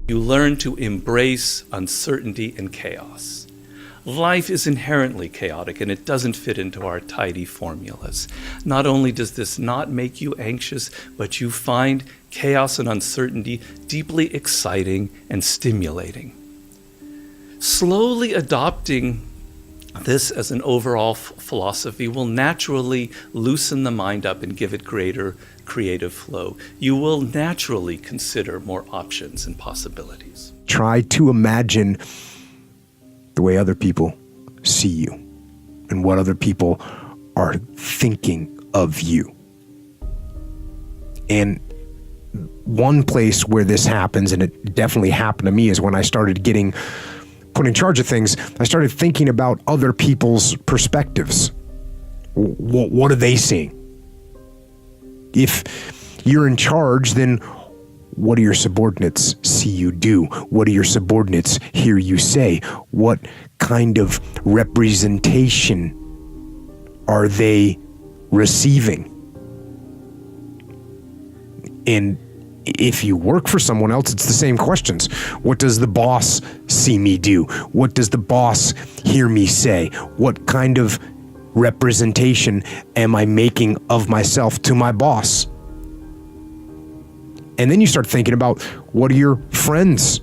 You learn to embrace uncertainty and chaos. Life is inherently chaotic, and it doesn't fit into our tidy formulas. Not only does this not make you anxious, but you find chaos and uncertainty deeply exciting and stimulating. Slowly adopting this as an overall philosophy will naturally loosen the mind up and give it greater creative flow. You will naturally consider more options and possibilities. Try to imagine the way other people see you and what other people are thinking of you. And one place where this happens, and it definitely happened to me, is when I started getting put in charge of things. I started thinking about other people's perspectives. What are they seeing? If you're in charge, then what do your subordinates see you do? What do your subordinates hear you say? What kind of representation are they receiving? And if you work for someone else, it's the same questions. What does the boss see me do? What does the boss hear me say? What kind of representation am I making of myself to my boss? And then you start thinking about, what do your friends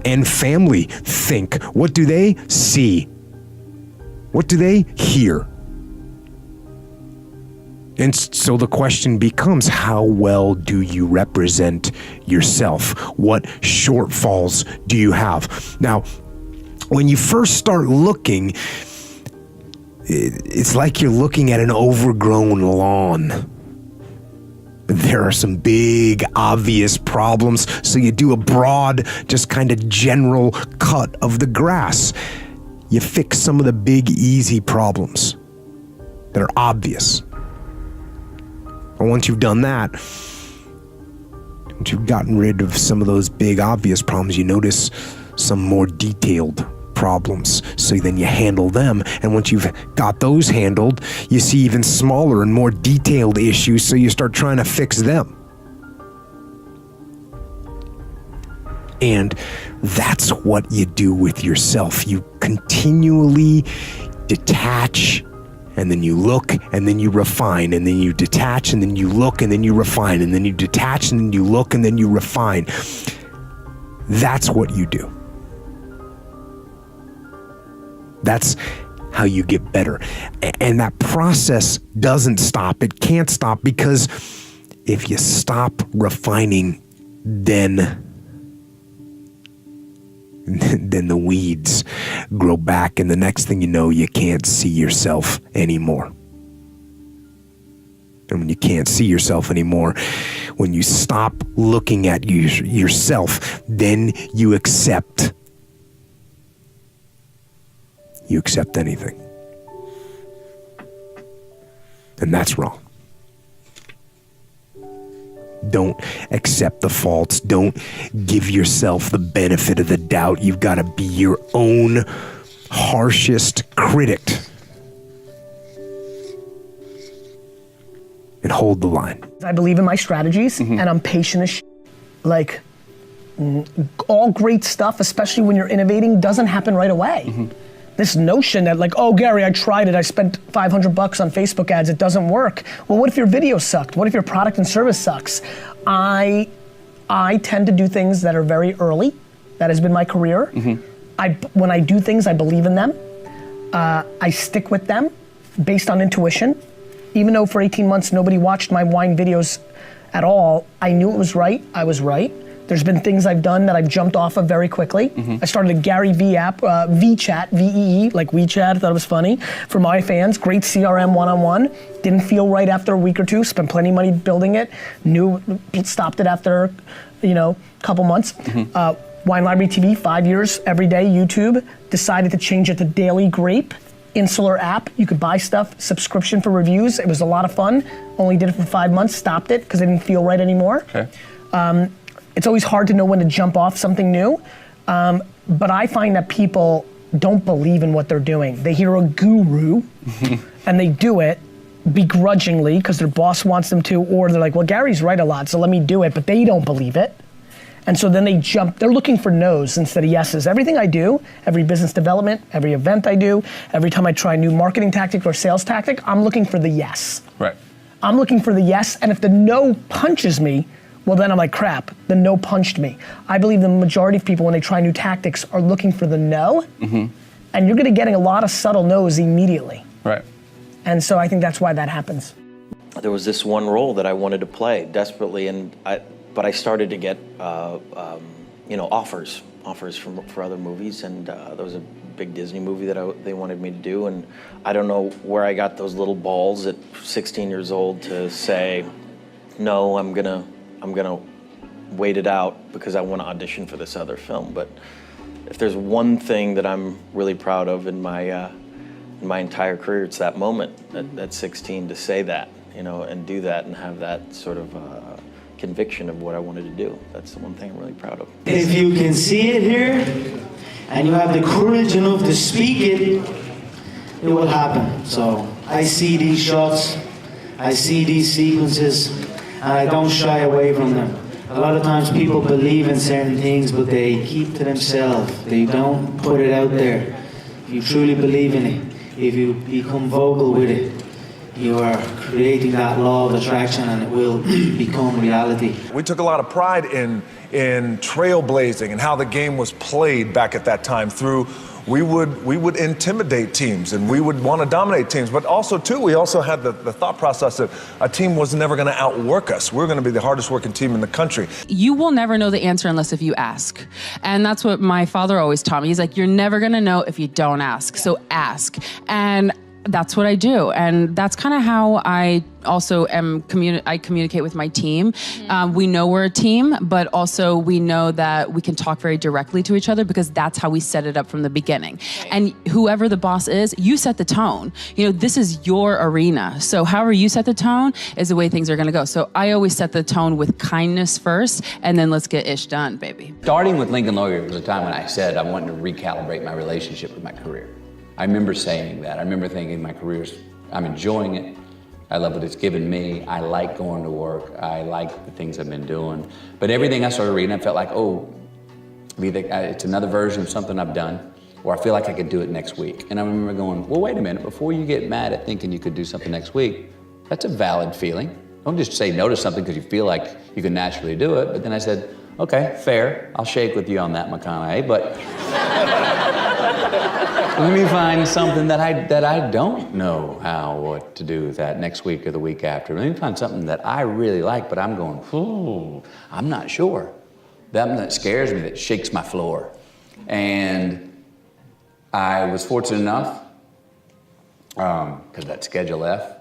and family think? What do they see? What do they hear? And so the question becomes, how well do you represent yourself? What shortfalls do you have? Now, when you first start looking, it's like you're looking at an overgrown lawn. There are some big, obvious problems, so you do a broad, just kind of general cut of the grass. You fix some of the big, easy problems that are obvious. And once you've done that, once you've gotten rid of some of those big, obvious problems, you notice some more detailed problems. So then you handle them. And once you've got those handled, you see even smaller and more detailed issues. So you start trying to fix them. And that's what you do with yourself. You continually detach, and then you look, and then you refine, and then you detach, and then you look, and then you refine, and then you detach, and then you look, and then you refine. That's what you do. That's how you get better. And that process doesn't stop. It can't stop, because if you stop refining, then the weeds grow back, and the next thing you know, you can't see yourself anymore. And when you can't see yourself anymore, when you stop looking at yourself, then you accept anything. And that's wrong. Don't accept the faults. Don't give yourself the benefit of the doubt. You've got to be your own harshest critic and hold the line. I believe in my strategies, and I'm patient as like, all great stuff, especially when you're innovating, doesn't happen right away. This notion that like, oh, Gary, I tried it. I spent $500 on Facebook ads. It doesn't work. Well, what if your video sucked? What if your product and service sucks? I tend to do things that are very early. That has been my career. When I do things, I believe in them. I stick with them based on intuition. Even though for 18 months, nobody watched my wine videos at all, I knew it was right. I was right. There's been things I've done that I've jumped off of very quickly. I started a Gary V app, VChat, V-E-E, like WeChat, I thought it was funny, for my fans. Great CRM one-on-one. Didn't feel right after a week or two, spent plenty of money building it. Stopped it after, a couple months. Wine Library TV, 5 years, every day, YouTube. Decided to change it to Daily Grape. Insular app, you could buy stuff, subscription for reviews. It was a lot of fun. Only did it for 5 months, stopped it because it didn't feel right anymore. Okay. It's always hard to know when to jump off something new, but I find that people don't believe in what they're doing. They hear a guru and they do it begrudgingly because their boss wants them to, or they're like, well, Gary's right a lot, so let me do it, but they don't believe it. And so then they're looking for no's instead of yeses. Everything I do, every business development, every event I do, every time I try a new marketing tactic or sales tactic, I'm looking for the yes. Right. I'm looking for the yes, and if the no punches me, well then I'm like, crap, the no punched me. I believe the majority of people when they try new tactics are looking for the no, and you're gonna getting a lot of subtle no's immediately. Right. And so I think that's why that happens. There was this one role that I wanted to play desperately, but I started to get offers for other movies, and there was a big Disney movie that they wanted me to do, and I don't know where I got those little balls at 16 years old to say, no, I'm gonna wait it out because I want to audition for this other film. But if there's one thing that I'm really proud of in my entire career, it's that moment at 16 to say that, and do that and have that sort of conviction of what I wanted to do. That's the one thing I'm really proud of. If you can see it here, and you have the courage enough to speak it will happen. So I see these shots, I see these sequences, and I don't shy away from them. A lot of times people believe in certain things, but they keep to themselves. They don't put it out there. If you truly believe in it, if you become vocal with it, you are creating that law of attraction, and it will become reality. We took a lot of pride in trailblazing and how the game was played back at that time. We would intimidate teams and we would want to dominate teams, but also too we also had the thought process that a team was never going to outwork us. We're going to be the hardest working team in the country. You will never know the answer unless if you ask. And that's what my father always taught me. He's like, you're never going to know if you don't ask. So ask. And that's what I do. And that's kind of how I also I communicate with my team. We know we're a team, but also we know that we can talk very directly to each other because that's how we set it up from the beginning. Right. And whoever the boss is, you set the tone. This is your arena. So however you set the tone is the way things are gonna go. So I always set the tone with kindness first, and then let's get ish done, baby. Starting with Lincoln Lawyer was a time when I said I wanted to recalibrate my relationship with my career. I remember saying that. I remember thinking I'm enjoying it. I love what it's given me. I like going to work. I like the things I've been doing. But everything I started reading, I felt like, it's another version of something I've done, or I feel like I could do it next week. And I remember going, well, wait a minute, before you get mad at thinking you could do something next week, that's a valid feeling. Don't just say no to something because you feel like you can naturally do it. But then I said, okay, fair. I'll shake with you on that, McConaughey, but let me find something that I don't know what to do with that next week or the week after. Let me find something that I really like, but I'm going, I'm not sure. That scares me, that shakes my floor. And I was fortunate enough, because that Schedule F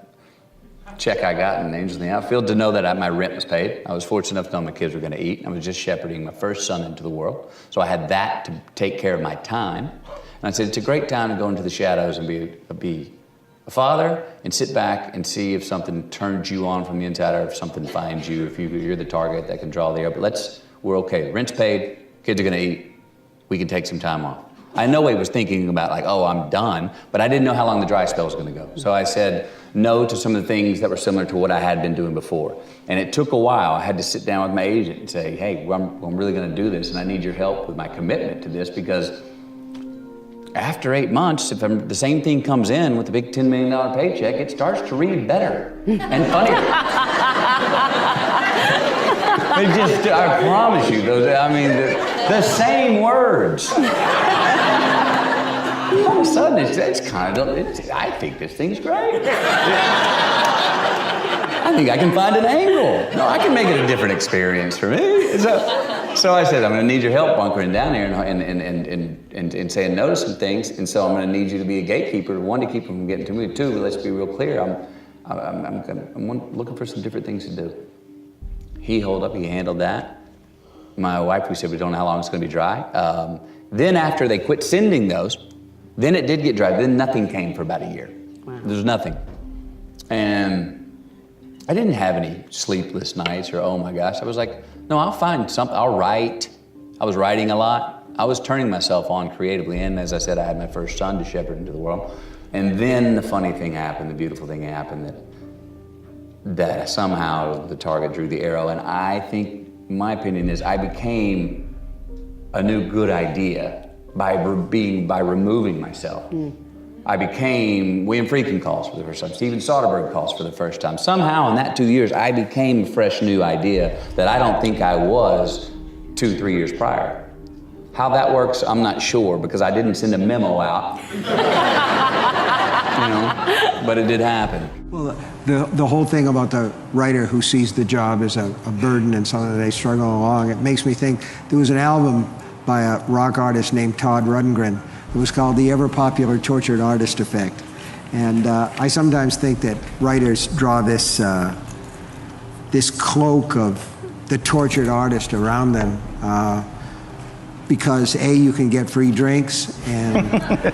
check I got in Angels in the Outfield, to know that my rent was paid. I was fortunate enough to know my kids were gonna eat. I was just shepherding my first son into the world. So I had that to take care of my time. And I said, it's a great time to go into the shadows and be a father and sit back and see if something turns you on from the inside or if something finds you, if you're the target that can draw the air. But we're okay. Rent's paid, kids are gonna eat, we can take some time off. I in no way was thinking about I'm done, but I didn't know how long the dry spell was gonna go. So I said no to some of the things that were similar to what I had been doing before. And it took a while. I had to sit down with my agent and say, hey, I'm really gonna do this and I need your help with my commitment to this, because after 8 months, if the same thing comes in with a big $10 million paycheck, it starts to read better and funnier. I promise you, the same words. All of a sudden, I think this thing's great. I think I can find an angle. No, I can make it a different experience for me. So I said, I'm gonna need your help bunkering down here and saying no to some things. And so I'm gonna need you to be a gatekeeper, one, to keep them from getting to me, two, but let's be real clear, I'm looking for some different things to do. He handled that. My wife, we said, we don't know how long it's gonna be dry. Then after they quit sending those, then it did get dry. Then nothing came for about a year. Wow. There was nothing. And I didn't have any sleepless nights or, oh my gosh. I was like, no, I'll find something, I'll write. I was writing a lot. I was turning myself on creatively. And as I said, I had my first son to shepherd into the world. And then the funny thing happened, the beautiful thing happened, that somehow the target drew the arrow. And I think my opinion is I became a new good idea by removing myself. I became, William Friedkin calls for the first time, Steven Soderbergh calls for the first time. Somehow in that 2 years, I became a fresh new idea that I don't think I was 2-3 years prior. How that works, I'm not sure, because I didn't send a memo out. But it did happen. Well, the whole thing about the writer who sees the job as a burden and something that they struggle along, it makes me think there was an album by a rock artist named Todd Rundgren. It was called The Ever Popular Tortured Artist Effect. And I sometimes think that writers draw this cloak of the tortured artist around them because A, you can get free drinks, and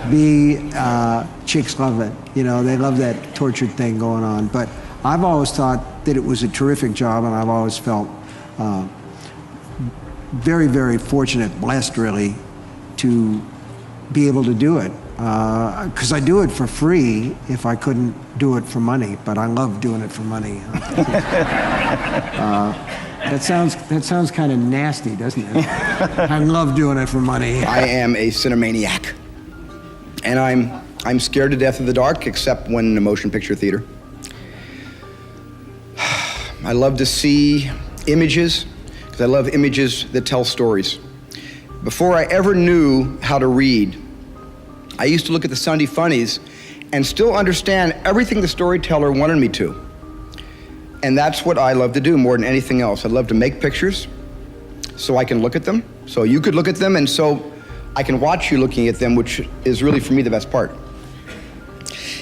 B, chicks love it. You know, they love that tortured thing going on. But I've always thought that it was a terrific job, and I've always felt very, very fortunate, blessed really, to be able to do it. Because I do it for free if I couldn't do it for money, but I love doing it for money. That sounds kind of nasty, doesn't it? I love doing it for money. I am a cinemaniac, and I'm scared to death of the dark, except when in a motion picture theater. I love to see images, because I love images that tell stories. Before I ever knew how to read, I used to look at the Sunday funnies and still understand everything the storyteller wanted me to. And that's what I love to do more than anything else. I love to make pictures so I can look at them, so you could look at them, and so I can watch you looking at them, which is really, for me, the best part.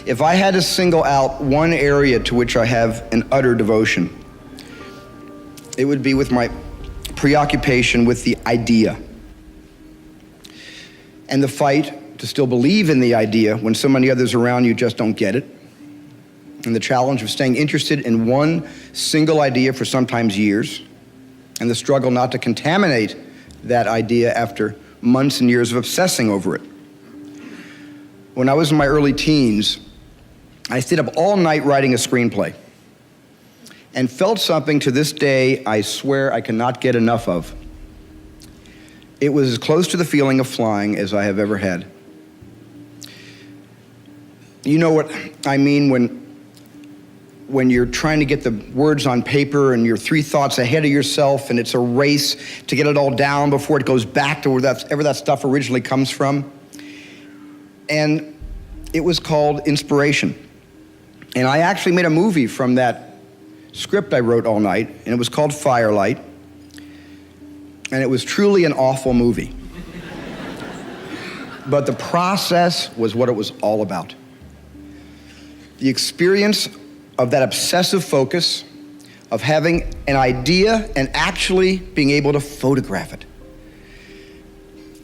If I had to single out one area to which I have an utter devotion, it would be with my preoccupation with the idea and the fight to still believe in the idea when so many others around you just don't get it, and the challenge of staying interested in one single idea for sometimes years, and the struggle not to contaminate that idea after months and years of obsessing over it. When I was in my early teens, I stayed up all night writing a screenplay and felt something to this day I swear I cannot get enough of. It was as close to the feeling of flying as I have ever had. You know what I mean when you're trying to get the words on paper and you're 3 thoughts ahead of yourself, and it's a race to get it all down before it goes back to wherever that stuff originally comes from. And it was called inspiration. And I actually made a movie from that script I wrote all night, and it was called Firelight. And it was truly an awful movie. But the process was what it was all about. The experience of that obsessive focus, of having an idea and actually being able to photograph it.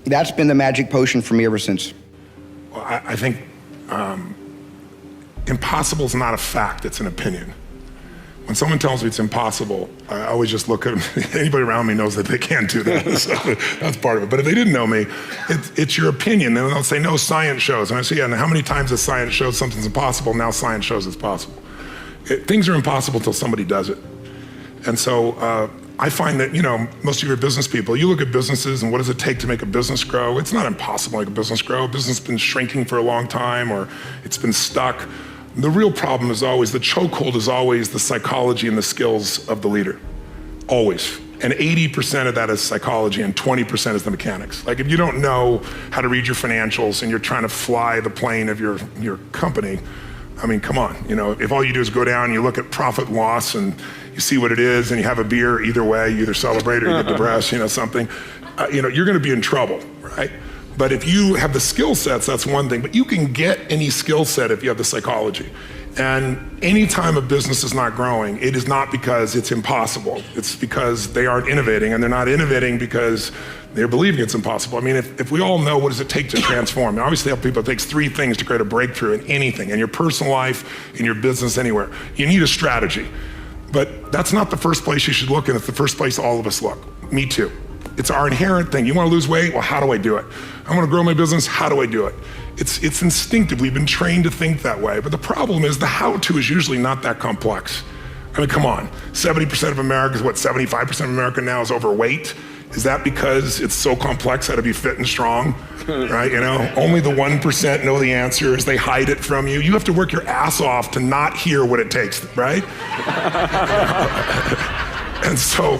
That's been the magic potion for me ever since. Well, I think impossible is not a fact, it's an opinion. When someone tells me it's impossible, I always just look at them. Anybody around me knows that they can't do that. So that's part of it. But if they didn't know me, it's your opinion. And they'll say, no, science shows. And I say, yeah, and how many times has science showed something's impossible? Now science shows it's possible. Things are impossible until somebody does it. And so I find that, most of your business people, you look at businesses and what does it take to make a business grow? It's not impossible to make a business grow. A business has been shrinking for a long time, or it's been stuck. The real problem is always, the chokehold is always the psychology and the skills of the leader, always. And 80% of that is psychology and 20% is the mechanics. Like if you don't know how to read your financials and you're trying to fly the plane of your company, I mean, come on, if all you do is go down and you look at profit and loss and you see what it is and you have a beer, either way, you either celebrate or you get depressed, something, you're gonna be in trouble, right? But if you have the skill sets, that's one thing, but you can get any skill set if you have the psychology. And anytime a business is not growing, it is not because it's impossible. It's because they aren't innovating, and they're not innovating because they're believing it's impossible. I mean, if we all know what does it take to transform, and obviously help people, it takes 3 things to create a breakthrough in anything, in your personal life, in your business, anywhere. You need a strategy. But that's not the first place you should look, and it's the first place all of us look. Me too. It's our inherent thing. You want to lose weight? Well, how do I do it? I want to grow my business. How do I do it? It's instinctive. We've been trained to think that way. But the problem is the how-to is usually not that complex. I mean, come on. 70% of America is what, 75% of America now is overweight? Is that because it's so complex how to be fit and strong, right? You know, only the 1% know the answers. They hide it from you. You have to work your ass off to not hear what it takes, right? And so,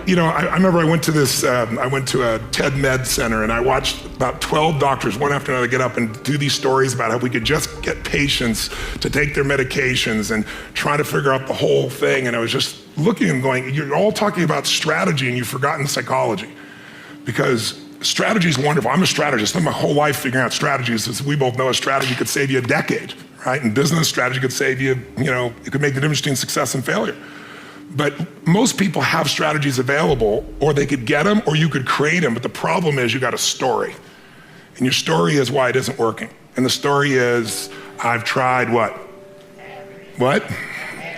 you know, I remember I went to a TED Med Center, and I watched about 12 doctors, one after another, get up and do these stories about how we could just get patients to take their medications and try to figure out the whole thing. And I was just looking and going, you're all talking about strategy and you've forgotten psychology. Because strategy is wonderful. I'm a strategist. I spent my whole life figuring out strategies. As we both know, a strategy could save you a decade, right? In business, strategy could save you, you know, it could make the difference between success and failure. But most people have strategies available, or they could get them, or you could create them. But the problem is you got a story. And your story is why it isn't working. And the story is, I've tried what? What?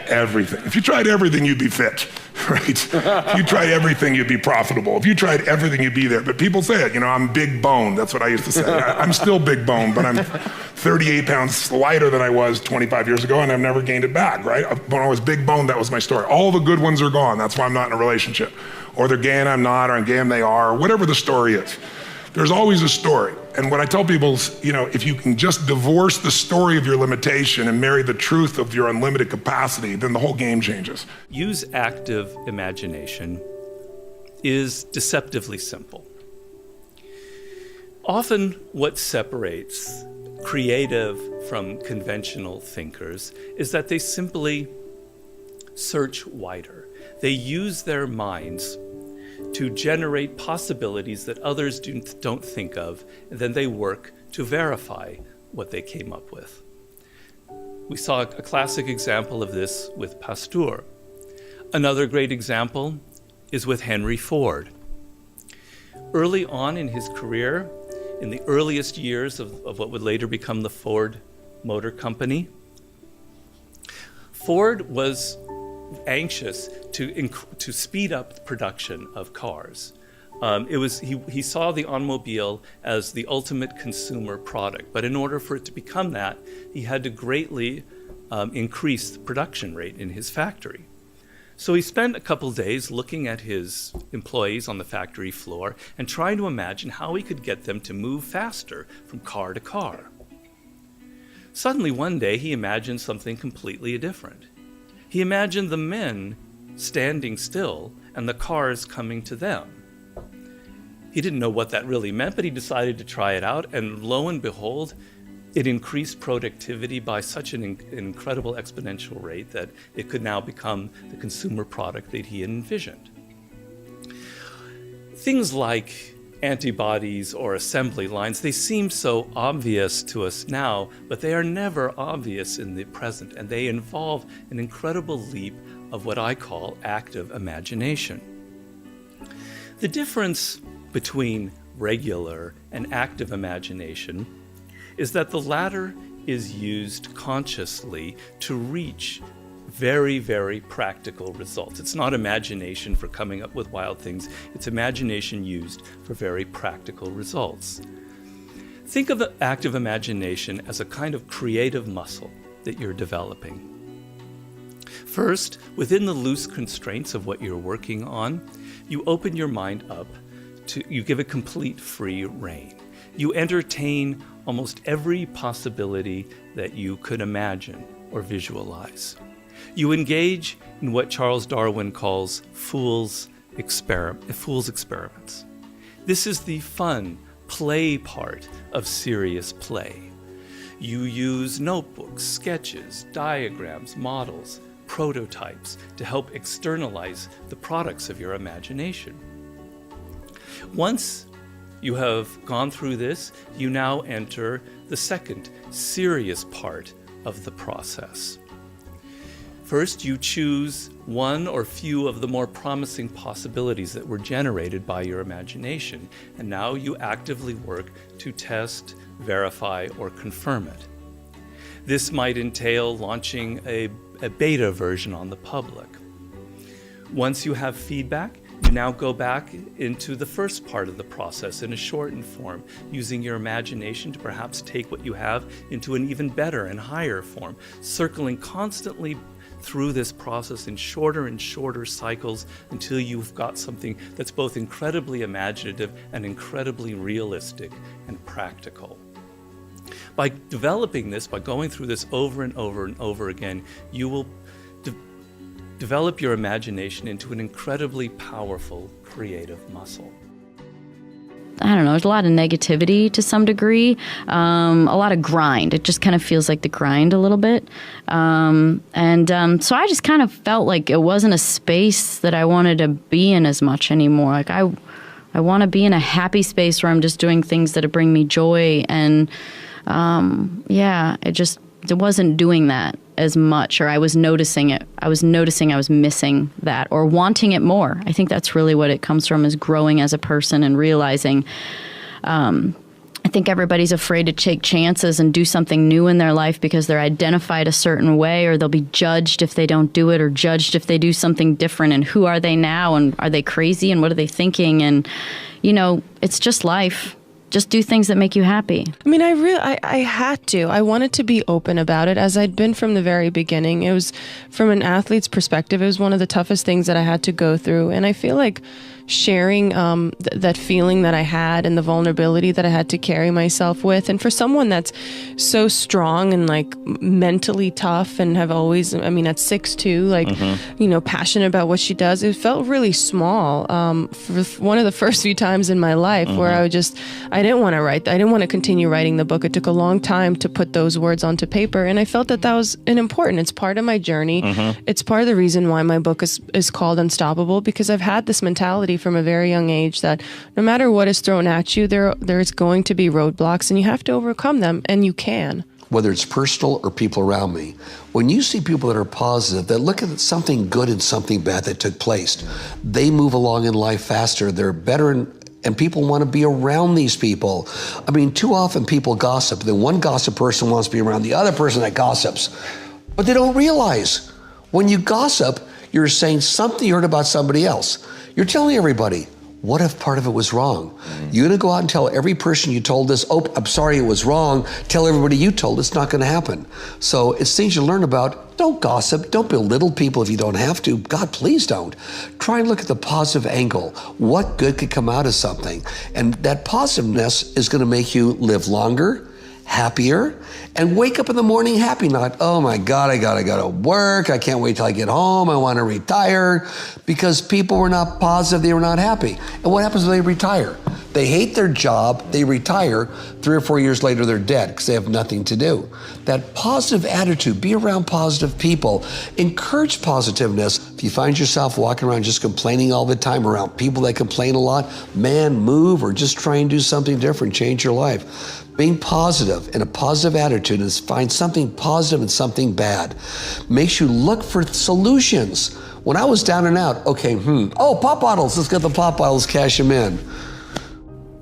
Everything. If you tried everything, you'd be fit, right? If you tried everything, you'd be profitable. If you tried everything, you'd be there. But people say it, you know, I'm big boned. That's what I used to say. I'm still big boned, but I'm 38 pounds lighter than I was 25 years ago, and I've never gained it back, right? When I was big boned, that was my story. All the good ones are gone. That's why I'm not in a relationship. Or they're gay and I'm not, or I'm gay and they are, or whatever the story is. There's always a story. And what I tell people is, you know, if you can just divorce the story of your limitation and marry the truth of your unlimited capacity, then the whole game changes. Use active imagination is deceptively simple. Often what separates creative from conventional thinkers is that they simply search wider. They use their minds to generate possibilities that others don't think of, and then they work to verify what they came up with. We saw a classic example of this with Pasteur. Another great example is with Henry Ford. Early on in his career, in the earliest years of what would later become the Ford Motor Company, Ford was anxious to speed up the production of cars. He saw the automobile as the ultimate consumer product, but in order for it to become that, he had to greatly increase the production rate in his factory. So he spent a couple days looking at his employees on the factory floor and trying to imagine how he could get them to move faster from car to car. Suddenly one day he imagined something completely different. He imagined the men standing still and the cars coming to them. He didn't know what that really meant, but he decided to try it out, and lo and behold, it increased productivity by such an incredible exponential rate that it could now become the consumer product that he had envisioned. Things like antibodies or assembly lines, they seem so obvious to us now, but they are never obvious in the present, and they involve an incredible leap of what I call active imagination. The difference between regular and active imagination is that the latter is used consciously to reach very, very practical results. It's not imagination for coming up with wild things. It's imagination used for very practical results. Think of active imagination as a kind of creative muscle that you're developing. First, within the loose constraints of what you're working on, you open your mind up you give it complete free rein. You entertain almost every possibility that you could imagine or visualize. You engage in what Charles Darwin calls fool's experiments. This is the fun, play part of serious play. You use notebooks, sketches, diagrams, models, prototypes to help externalize the products of your imagination. Once you have gone through this, you now enter the second serious part of the process. First, you choose one or few of the more promising possibilities that were generated by your imagination, and now you actively work to test, verify, or confirm it. This might entail launching a beta version on the public. Once you have feedback, you now go back into the first part of the process in a shortened form, using your imagination to perhaps take what you have into an even better and higher form, circling constantly through this process in shorter and shorter cycles until you've got something that's both incredibly imaginative and incredibly realistic and practical. By developing this, by going through this over and over and over again, you will develop your imagination into an incredibly powerful creative muscle. I don't know, there's a lot of negativity to some degree, a lot of grind. It just kind of feels like the grind a little bit. So I just kind of felt like it wasn't a space that I wanted to be in as much anymore. Like I want to be in a happy space where I'm just doing things that bring me joy. And it wasn't doing that as much, or I was noticing it. I was missing that or wanting it more. I think that's really what it comes from, is growing as a person and realizing, I think everybody's afraid to take chances and do something new in their life because they're identified a certain way, or they'll be judged if they don't do it, or judged if they do something different. And who are they now? And are they crazy? And what are they thinking? And, it's just life. Just do things that make you happy. I mean, I had to. I wanted to be open about it, as I'd been from the very beginning. It was, from an athlete's perspective, it was one of the toughest things that I had to go through. And I feel like sharing that feeling that I had and the vulnerability that I had to carry myself with. And for someone that's so strong and like mentally tough and have always, at 6'2", passionate about what she does, it felt really small. For one of the first few times in my life where I didn't want to write. I didn't want to continue writing the book. It took a long time to put those words onto paper. And I felt that was important. It's part of my journey. It's part of the reason why my book is called Unstoppable, because I've had this mentality from a very young age that no matter what is thrown at you, there's going to be roadblocks and you have to overcome them, and you can. Whether it's personal or people around me, when you see people that are positive, that look at something good and something bad that took place, they move along in life faster, they're better, and people want to be around these people. Too often people gossip. Then one gossip person wants to be around the other person that gossips. But they don't realize when you gossip, you're saying something you heard about somebody else. You're telling everybody, what if part of it was wrong? You're going to go out and tell every person you told this, oh, I'm sorry it was wrong. Tell everybody you told. It's not going to happen. So it's things you learn about. Don't gossip. Don't belittle people if you don't have to. God, please don't. Try and look at the positive angle. What good could come out of something? And that positiveness is going to make you live longer, happier, and wake up in the morning happy, not, oh my God, I gotta go to work, I can't wait till I get home, I want to retire, because people were not positive, they were not happy. And what happens when they retire? They hate their job, they retire, 3 or 4 years later they're dead because they have nothing to do. That positive attitude, be around positive people, encourage positiveness. If you find yourself walking around just complaining all the time around people that complain a lot, man, move or just try and do something different, change your life. Being positive and a positive attitude is find something positive and something bad. Makes you look for solutions. When I was down and out, pop bottles, let's get the pop bottles, cash them in.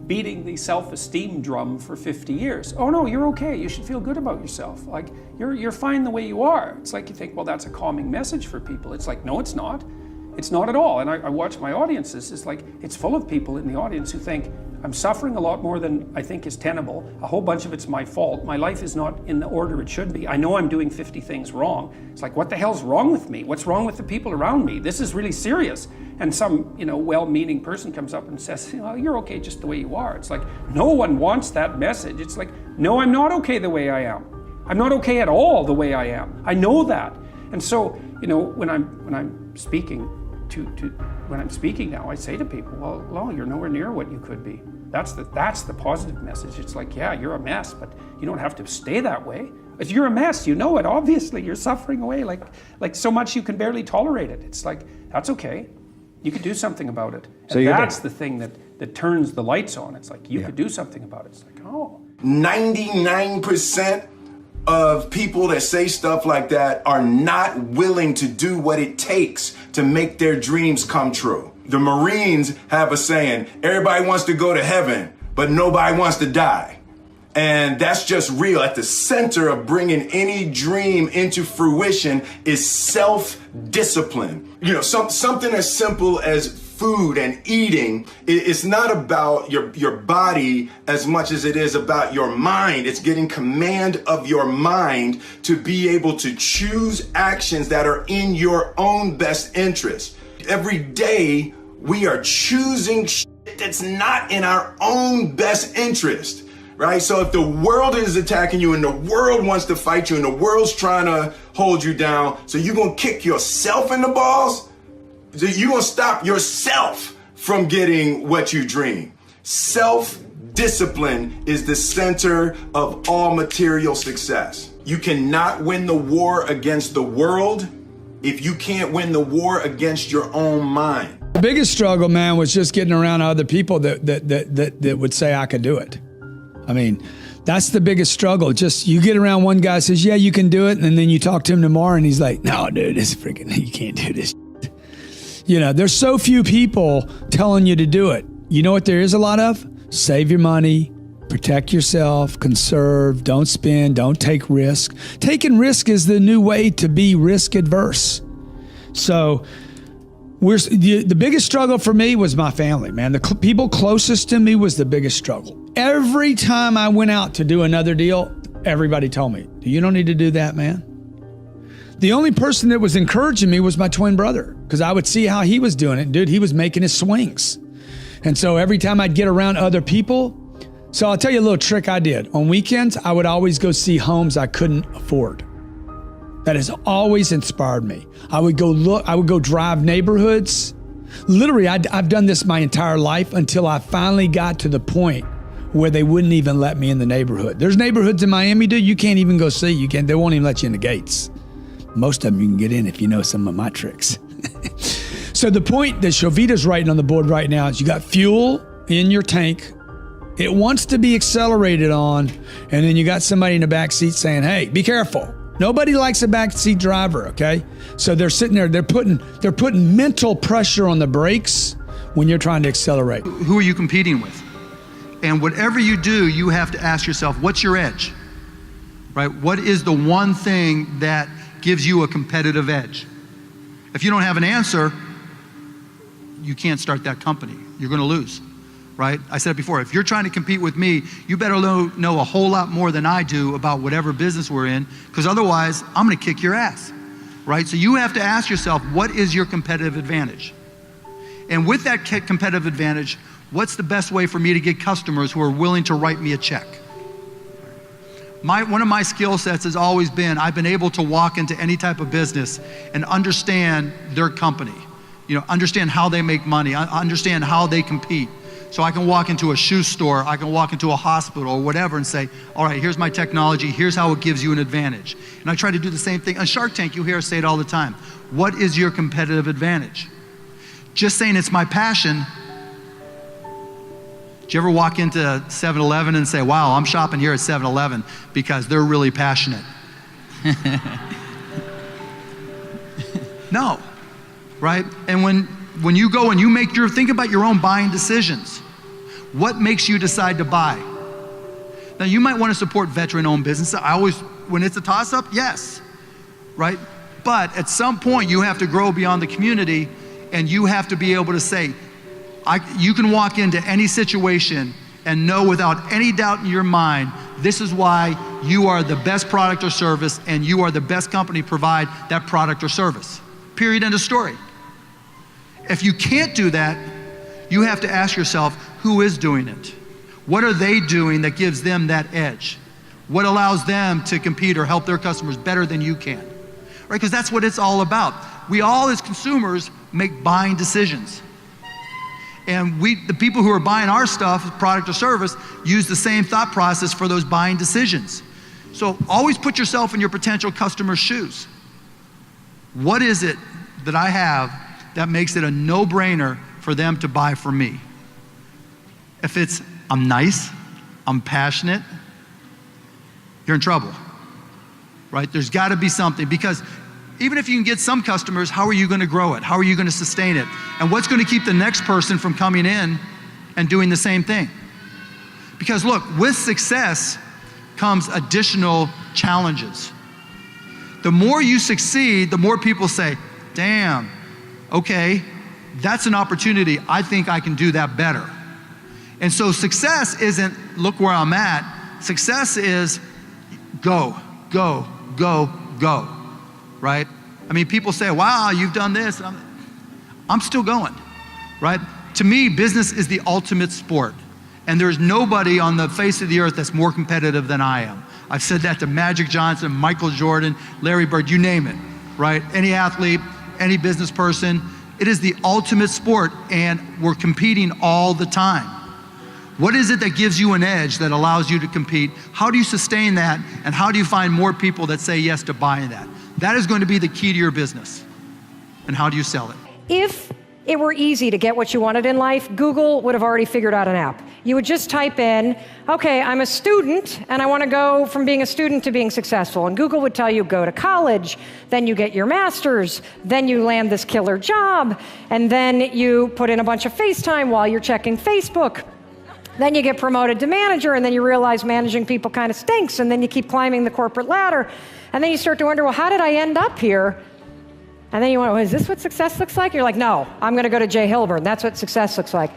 Beating the self-esteem drum for 50 years. Oh no, you're okay, you should feel good about yourself. Like, you're fine the way you are. It's like you think, well, that's a calming message for people. It's like, no, it's not. It's not at all. And I watch my audiences, it's like, it's full of people in the audience who think, I'm suffering a lot more than I think is tenable. A whole bunch of it's my fault. My life is not in the order it should be. I know I'm doing 50 things wrong. It's like, what the hell's wrong with me? What's wrong with the people around me? This is really serious. And some, well-meaning person comes up and says, you're okay just the way you are. It's like, no one wants that message. It's like, no, I'm not okay the way I am. I'm not okay at all the way I am. I know that. And so, when I'm speaking when I'm speaking now, I say to people, well, you're nowhere near what you could be. That's the positive message. It's like, yeah, you're a mess, but you don't have to stay that way. If you're a mess, you know it, obviously. You're suffering away like so much you can barely tolerate it. It's like, that's okay. You can do something about it. And that's the thing that turns the lights on. It's like, you could do something about it. It's like, 99% of people that say stuff like that are not willing to do what it takes to make their dreams come true. The Marines have a saying, everybody wants to go to heaven, but nobody wants to die. And that's just real. At the center of bringing any dream into fruition is self-discipline. Something as simple as food and eating, it's not about your body as much as it is about your mind. It's getting command of your mind to be able to choose actions that are in your own best interest. Every day, we are choosing shit that's not in our own best interest, right? So if the world is attacking you and the world wants to fight you and the world's trying to hold you down, so you're gonna kick yourself in the balls? So you're gonna stop yourself from getting what you dream. Self-discipline is the center of all material success. You cannot win the war against the world if you can't win the war against your own mind. The biggest struggle, man, was just getting around other people that would say I could do it. I mean, that's the biggest struggle. Just you get around one guy says, yeah, you can do it. And then you talk to him tomorrow and he's like, no, dude, this is freaking, you can't do this. You know, there's so few people telling you to do it. You know what there is a lot of? Save your money, protect yourself, conserve, don't spend, don't take risk. Taking risk is the new way to be risk adverse. So the biggest struggle for me was my family, man. The people closest to me was the biggest struggle. Every time I went out to do another deal, everybody told me, you don't need to do that, man. The only person that was encouraging me was my twin brother, because I would see how he was doing it. Dude, he was making his swings. And so every time I'd get around other people, so I'll tell you a little trick I did. On weekends, I would always go see homes I couldn't afford. That has always inspired me. I would go drive neighborhoods. Literally, I've done this my entire life until I finally got to the point where they wouldn't even let me in the neighborhood. There's neighborhoods in Miami, dude, you can't even go see. They won't even let you in the gates. Most of them you can get in if you know some of my tricks. So the point that Shovita's writing on the board right now is you got fuel in your tank. It wants to be accelerated on, and then you got somebody in the back seat saying, hey, be careful. Nobody likes a backseat driver, okay? So they're sitting there, they're putting mental pressure on the brakes when you're trying to accelerate. Who are you competing with? And whatever you do, you have to ask yourself, what's your edge? Right? What is the one thing that gives you a competitive edge? If you don't have an answer, you can't start that company. You're gonna lose, right? I said it before, if you're trying to compete with me, you better know a whole lot more than I do about whatever business we're in, because otherwise, I'm gonna kick your ass, right? So you have to ask yourself, what is your competitive advantage? And with that competitive advantage, what's the best way for me to get customers who are willing to write me a check? One of my skill sets has always been, I've been able to walk into any type of business and understand their company, understand how they make money, understand how they compete. So I can walk into a shoe store, I can walk into a hospital or whatever and say, all right, here's my technology, here's how it gives you an advantage. And I try to do the same thing. On Shark Tank, you hear us say it all the time. What is your competitive advantage? Just saying it's my passion. Do you ever walk into 7-Eleven and say, wow, I'm shopping here at 7-Eleven because they're really passionate? No, right? And when you go and you think about your own buying decisions. What makes you decide to buy? Now you might want to support veteran-owned businesses. When it's a toss-up, yes, right? But at some point you have to grow beyond the community and you have to be able to say, you can walk into any situation and know without any doubt in your mind, this is why you are the best product or service and you are the best company to provide that product or service. Period, end of story. If you can't do that, you have to ask yourself, who is doing it? What are they doing that gives them that edge? What allows them to compete or help their customers better than you can? Right, because that's what it's all about. We all as consumers make buying decisions. And the people who are buying our stuff, product or service, use the same thought process for those buying decisions. So always put yourself in your potential customer's shoes. What is it that I have that makes it a no-brainer for them to buy from me? If it's, I'm nice, I'm passionate, you're in trouble, right? There's gotta be something, because even if you can get some customers, how are you gonna grow it? How are you gonna sustain it? And what's gonna keep the next person from coming in and doing the same thing? Because look, with success comes additional challenges. The more you succeed, the more people say, damn, okay, that's an opportunity. I think I can do that better. And so success isn't, look where I'm at. Success is go, go, go, go, right? I mean, people say, wow, you've done this. I'm still going, right? To me, business is the ultimate sport. And there's nobody on the face of the earth that's more competitive than I am. I've said that to Magic Johnson, Michael Jordan, Larry Bird, you name it, right? Any athlete, any business person. It is the ultimate sport, and we're competing all the time. What is it that gives you an edge that allows you to compete? How do you sustain that? And how do you find more people that say yes to buying that? That is going to be the key to your business. And how do you sell it? If it were easy to get what you wanted in life, Google would have already figured out an app. You would just type in, okay, I'm a student and I want to go from being a student to being successful. And Google would tell you, go to college, then you get your master's, then you land this killer job, and then you put in a bunch of FaceTime while you're checking Facebook. Then you get promoted to manager, and then you realize managing people kind of stinks, and then you keep climbing the corporate ladder. And then you start to wonder, well, how did I end up here? And then you wonder, well, is this what success looks like? You're like, no, I'm going to go to Jay Hilburn. That's what success looks like.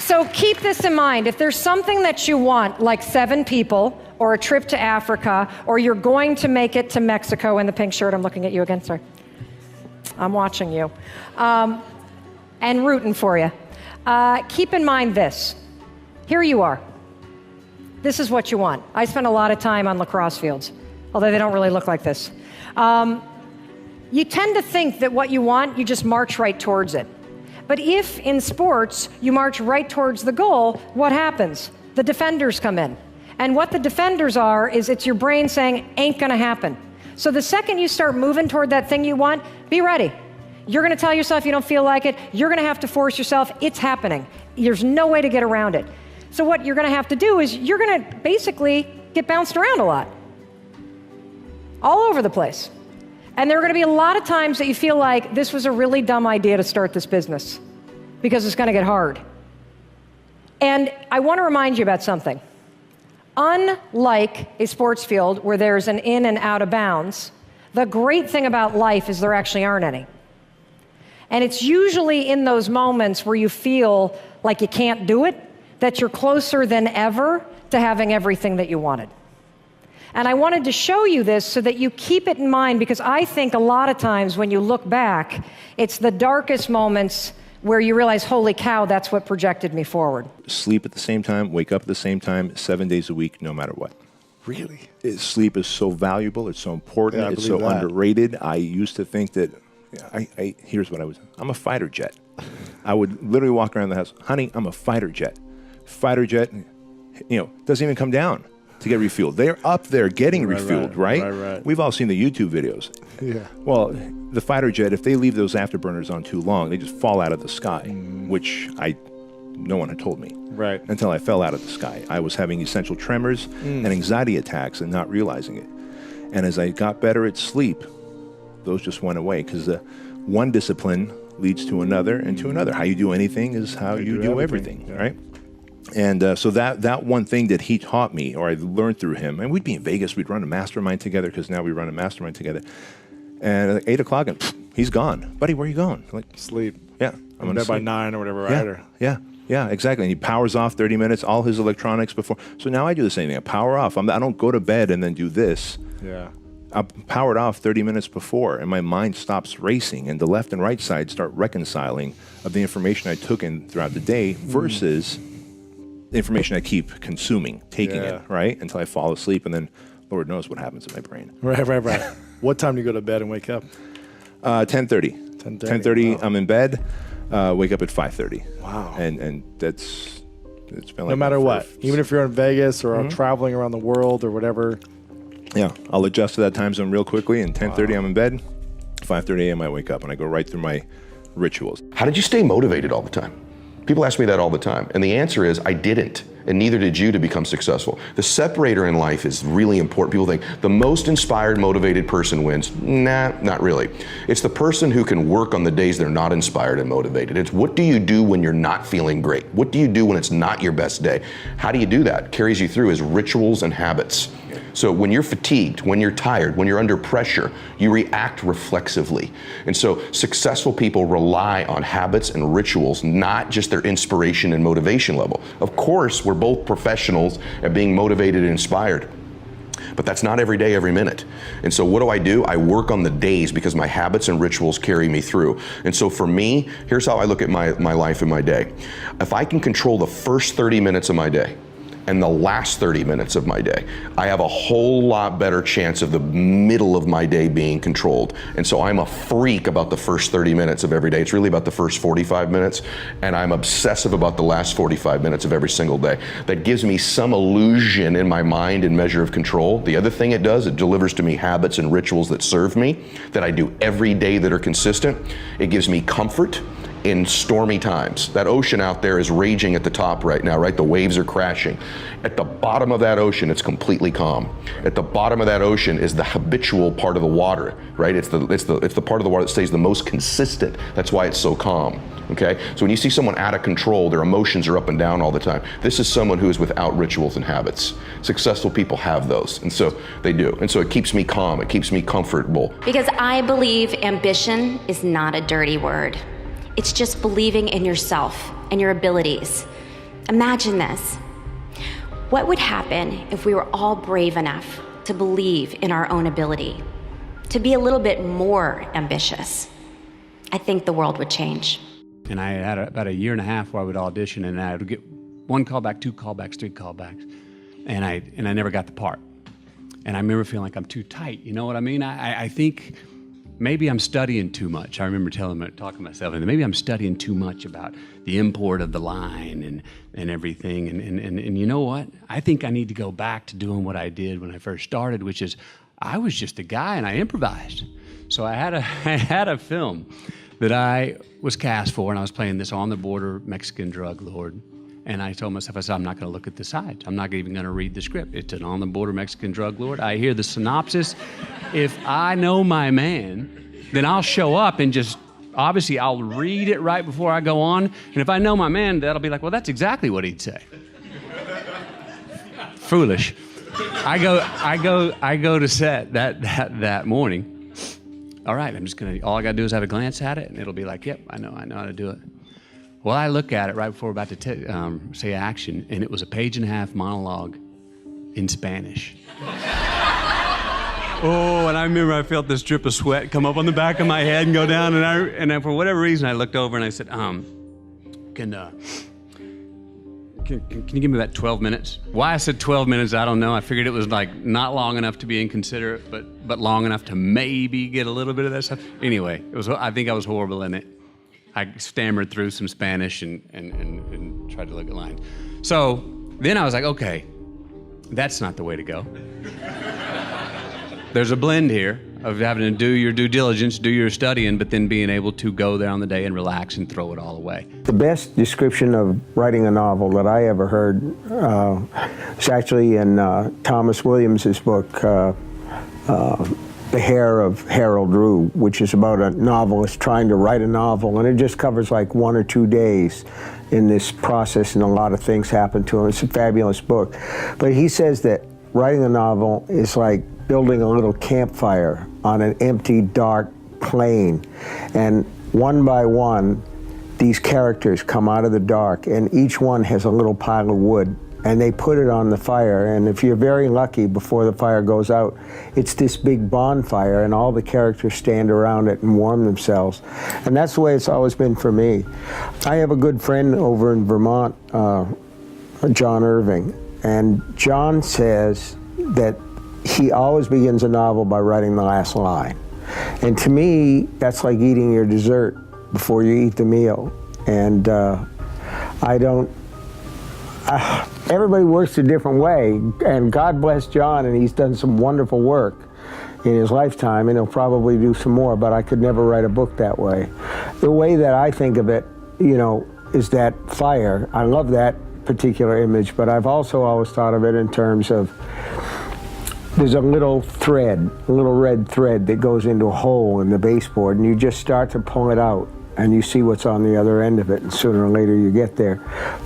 So keep this in mind. If there's something that you want, like 7 people, or a trip to Africa, or you're going to make it to Mexico in the pink shirt, I'm looking at you again, sorry. I'm watching you. And rooting for you. Keep in mind this. Here you are. This is what you want. I spend a lot of time on lacrosse fields, although they don't really look like this. You tend to think that what you want, you just march right towards it. But if in sports you march right towards the goal, what happens? The defenders come in. And what the defenders are is it's your brain saying, ain't gonna happen. So the second you start moving toward that thing you want, be ready. You're gonna tell yourself you don't feel like it. You're gonna have to force yourself. It's happening. There's no way to get around it. So what you're gonna have to do is you're gonna basically get bounced around a lot. All over the place. And there are gonna be a lot of times that you feel like this was a really dumb idea to start this business because it's gonna get hard. And I wanna remind you about something. Unlike a sports field where there's an in and out of bounds, the great thing about life is there actually aren't any. And it's usually in those moments where you feel like you can't do it, that you're closer than ever to having everything that you wanted. And I wanted to show you this so that you keep it in mind, because I think a lot of times when you look back, it's the darkest moments where you realize, holy cow, that's what projected me forward. Sleep at the same time, wake up at the same time, 7 days a week, no matter what. Really? Sleep is so valuable, it's so important, Yeah, I it's so believe that. underrated. I used to think that, here's what I'm a fighter jet. I would literally walk around the house, honey, I'm a fighter jet. Fighter jet, doesn't even come down to get refueled. They're up there getting refueled, right? Right. We've all seen the YouTube videos. Yeah. Well, the fighter jet, if they leave those afterburners on too long, they just fall out of the sky, which no one had told me. Right. Until I fell out of the sky. I was having essential tremors and anxiety attacks and not realizing it. And as I got better at sleep, those just went away, because one discipline leads to another and to another. How you do anything is how you do everything, yeah. right? And so that one thing that he taught me, or I learned through him, and we'd be in Vegas, we'd run a mastermind together, because now we run a mastermind together. And at 8 o'clock, and he's gone. Buddy, where are you going? I'm like, sleep. Yeah. I'm there by 9 or whatever, right? Or, Yeah, exactly. And he powers off 30 minutes, all his electronics before. So now I do the same thing. I power off. I don't go to bed and then do this. yeah. I'm powered off 30 minutes before, and my mind stops racing, and the left and right side start reconciling of the information I took in throughout the day versus the information I keep consuming, taking it, right? Until I fall asleep, and then Lord knows what happens in my brain. Right. What time do you go to bed and wake up? 10:30. 10:30, I'm in bed, wake up at 5:30. Wow. And it's been like No matter that what, even if you're in Vegas or Mhm. traveling around the world or whatever. Yeah, I'll adjust to that time zone real quickly, and 10:30 I'm in bed, 5:30 a.m. I wake up, and I go right through my rituals. How did you stay motivated all the time? People ask me that all the time. And the answer is, I didn't. And neither did you to become successful. The separator in life is really important. People think the most inspired, motivated person wins. Nah, not really. It's the person who can work on the days they're not inspired and motivated. It's what do you do when you're not feeling great? What do you do when it's not your best day? How do you do that? Carries you through is rituals and habits. So when you're fatigued, when you're tired, when you're under pressure, you react reflexively. And so successful people rely on habits and rituals, not just their inspiration and motivation level. Of course, we're both professionals at being motivated and inspired, but that's not every day, every minute. And so what do? I work on the days because my habits and rituals carry me through. And so for me, here's how I look at my life and my day. If I can control the first 30 minutes of my day, and the last 30 minutes of my day, I have a whole lot better chance of the middle of my day being controlled. And so I'm a freak about the first 30 minutes of every day. It's really about the first 45 minutes, and I'm obsessive about the last 45 minutes of every single day. That gives me some illusion in my mind and measure of control. The other thing it does, it delivers to me habits and rituals that serve me, that I do every day that are consistent. It gives me comfort in stormy times. That ocean out there is raging at the top right now, right? The waves are crashing. At the bottom of that ocean, it's completely calm. At the bottom of that ocean is the habitual part of the water, right? It's the part of the water that stays the most consistent. That's why it's so calm, okay? So when you see someone out of control, their emotions are up and down all the time. This is someone who is without rituals and habits. Successful people have those, and so they do. And so it keeps me calm, it keeps me comfortable. Because I believe ambition is not a dirty word. It's just believing in yourself and your abilities. Imagine this. What would happen if we were all brave enough to believe in our own ability, to be a little bit more ambitious? I think the world would change. And I had about a year and a half where I would audition, and I would get 1 callback, 2 callbacks, 3 callbacks, and I never got the part. And I remember feeling like I'm too tight. You know what I mean? I think maybe I'm studying too much. I remember talking to myself, and maybe I'm studying too much about the import of the line and everything. And you know what? I think I need to go back to doing what I did when I first started, which is I was just a guy and I improvised. So I had a film that I was cast for, and I was playing this on-the-border Mexican drug lord. And I told myself, I said, I'm not going to look at the sides. I'm not even going to read the script. It's an on-the-border Mexican drug lord. I hear the synopsis. If I know my man, then I'll show up and just, obviously, I'll read it right before I go on. And if I know my man, that'll be like, well, that's exactly what he'd say. Foolish. I go to set that morning. All right, all I got to do is have a glance at it, and it'll be like, yep, I know how to do it. Well, I look at it right before we're about to say action, and it was a 1.5-page monologue in Spanish. Oh, and I remember I felt this drip of sweat come up on the back of my head and go down, and I for whatever reason, I looked over and I said, can you give me about 12 minutes? Why I said 12 minutes, I don't know. I figured it was like not long enough to be inconsiderate, but long enough to maybe get a little bit of that stuff. Anyway, I think I was horrible in it. I stammered through some Spanish and tried to look at lines. So then I was like, okay, that's not the way to go. There's a blend here of having to do your due diligence, do your studying, but then being able to go there on the day and relax and throw it all away. The best description of writing a novel that I ever heard was actually in Thomas Williams's book, The Hair of Harold Drew, which is about a novelist trying to write a novel, and it just covers like 1 or 2 days in this process, and a lot of things happen to him. It's a fabulous book. But he says that writing a novel is like building a little campfire on an empty, dark plain, and one by one, these characters come out of the dark, and each one has a little pile of wood, and they put it on the fire, and if you're very lucky, before the fire goes out, it's this big bonfire, and all the characters stand around it and warm themselves. And that's the way it's always been for me. I have a good friend over in Vermont, John Irving, and John says that he always begins a novel by writing the last line. And to me, that's like eating your dessert before you eat the meal. And everybody works a different way, and God bless John, and he's done some wonderful work in his lifetime, and he'll probably do some more, but I could never write a book that way. The way that I think of it, is that fire. I love that particular image, but I've also always thought of it in terms of there's a little thread, a little red thread that goes into a hole in the baseboard, and you just start to pull it out, and you see what's on the other end of it, and sooner or later you get there.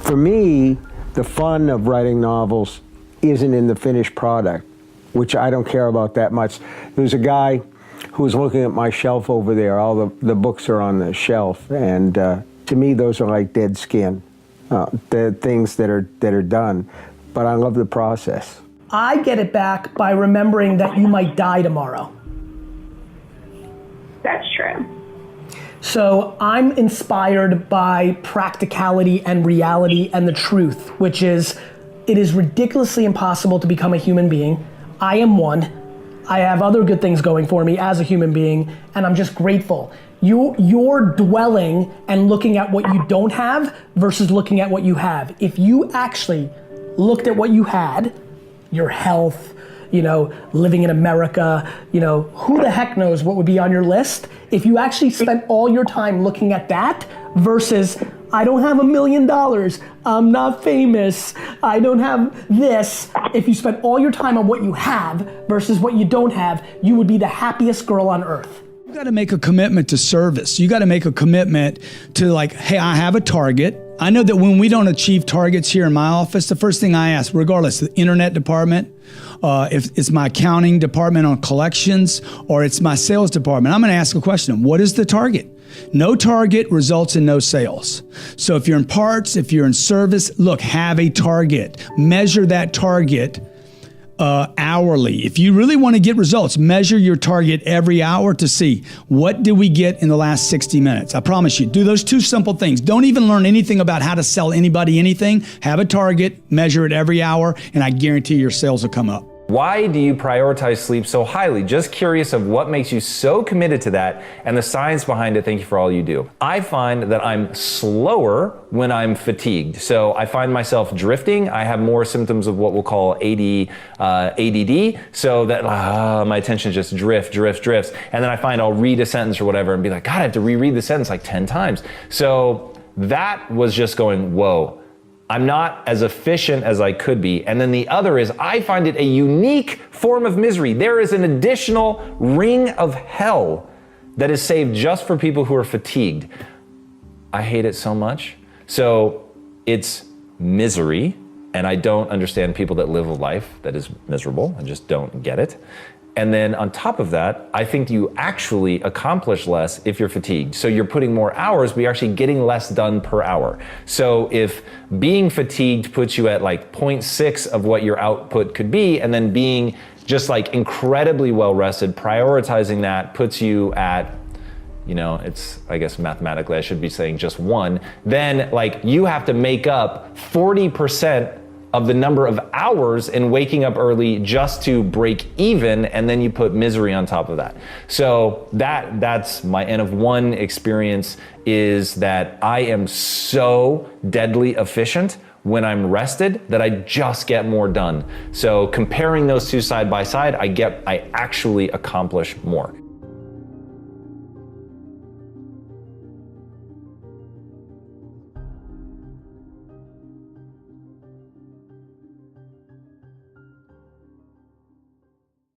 For me, the fun of writing novels isn't in the finished product. which I don't care about that much. There's a guy who was looking at my shelf over there. All the books are on the shelf, and to me, those are like dead skin. The things that are done, but I love the process. I get it back by remembering that you might die tomorrow. That's true. So I'm inspired by practicality and reality and the truth, which is, it is ridiculously impossible to become a human being. I am one. I have other good things going for me as a human being, and I'm just grateful. You're dwelling and looking at what you don't have versus looking at what you have. If you actually looked at what you had, your health, living in America, who the heck knows what would be on your list? If you actually spent all your time looking at that versus, I don't have $1 million, I'm not famous, I don't have this. If you spent all your time on what you have versus what you don't have, you would be the happiest girl on earth. You got to make a commitment to service. You got to make a commitment to hey, I have a target. I know that when we don't achieve targets here in my office, the first thing I ask, regardless, the internet department, if it's my accounting department on collections, or it's my sales department, I'm going to ask a question. What is the target? No target results in no sales. So if you're in parts, if you're in service, look, have a target. Measure that target hourly. If you really want to get results, measure your target every hour to see what did we get in the last 60 minutes. I promise you, do those two simple things. Don't even learn anything about how to sell anybody anything. Have a target, measure it every hour, and I guarantee your sales will come up. Why do you prioritize sleep so highly? Just curious of what makes you so committed to that and the science behind it. Thank you for all you do. I find that I'm slower when I'm fatigued. So I find myself drifting. I have more symptoms of what we'll call ADD, so that my attention just drifts. And then I find I'll read a sentence or whatever and be like, God, I have to reread the sentence like 10 times. So that was just going, whoa. I'm not as efficient as I could be. And then the other is I find it a unique form of misery. There is an additional ring of hell that is saved just for people who are fatigued. I hate it so much. So it's misery, and I don't understand people that live a life that is miserable. I just don't get it. And then on top of that, I think you actually accomplish less if you're fatigued. So you're putting more hours, but you're actually getting less done per hour. So if being fatigued puts you at 0.6 of what your output could be, and then being just incredibly well rested, prioritizing that puts you at, it's, I guess mathematically I should be saying just 1, then you have to make up 40% of the number of hours in waking up early just to break even, and then you put misery on top of that. So that's my N of 1 experience, is that I am so deadly efficient when I'm rested that I just get more done. So comparing those two side by side, I actually accomplish more.